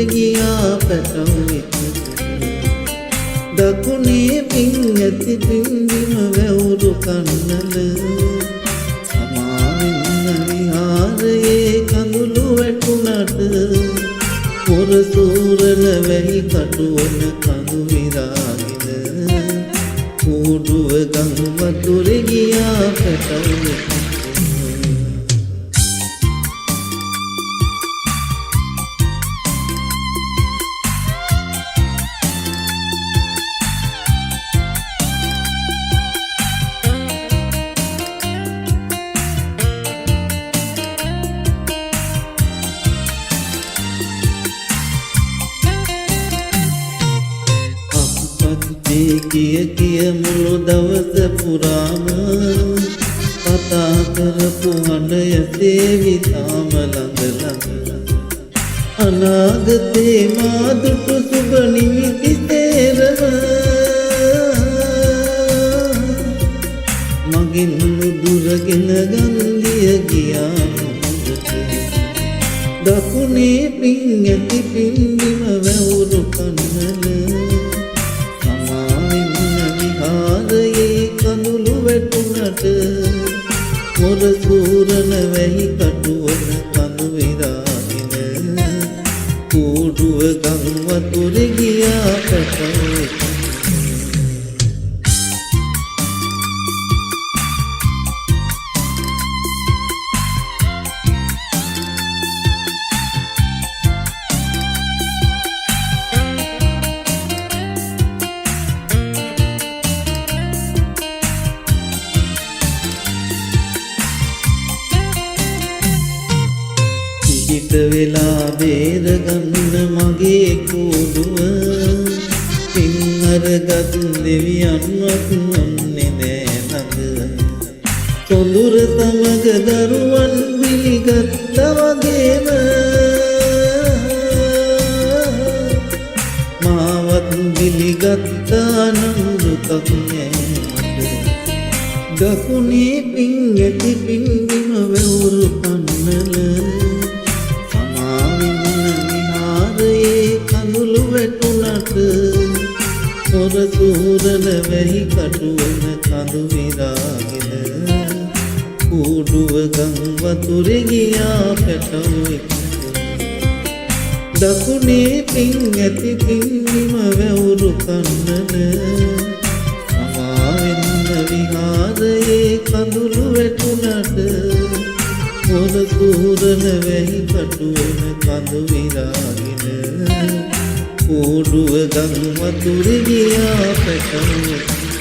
ගියා පැටවෙන්න දකුණේ පිං ඇති පිංගිම වැවුරු කන්නල සමාවෙන්න විහාරයේ කඳුළු වැටුණට පොර සූරන වැහි කටුවන කඳු විරාගෙන කූඩුව ගම් වතුරේ ගියා පැටවෙන්න කිය මුළු දවස පුරාම කතා කරපු හඬ යසේවි තාම ළඟ ළඟ අනාගතේ මා දුටු සුබ නිමිති සේරම මගින් දුරගෙන ගන්දිය ගියා දකුණේ පිං ඇති පිංගිම වැවුරු කන්නල මොර සූරන වැහි කටුවන කඳු විරාගෙන කූඩුව ගම් වතුරේ ගියා පැටවෙන්න හිත වෙලා බේරගන්න මගේ කූඩුව පින් අරගත් දෙවියන්වත් වන්නේ නෑ ළඟ සොඳුර සමග දරුවන් පිළිගත්තා වගේම මාවත් පිළිගත්තා නම් දුකක් නෑ දකුණේ පිං ඇති පිංගිම වැවුරු කන්නල පොර සූරන වැහි කටුවන කඳු විරාගෙන කූඩුව ගම් වතුරේ ගියා පැටවෙන්න දකුණේ පිං ඇති පිංගිම වැවුරු කන්නල සමාවෙන්න විහාරයේ කඳුළු වැටුණට පොර සූරන වැහි කටුවන කඳු විරාගෙන කූඩුව ගම් වතුරේ ගියා පැටවෙන්න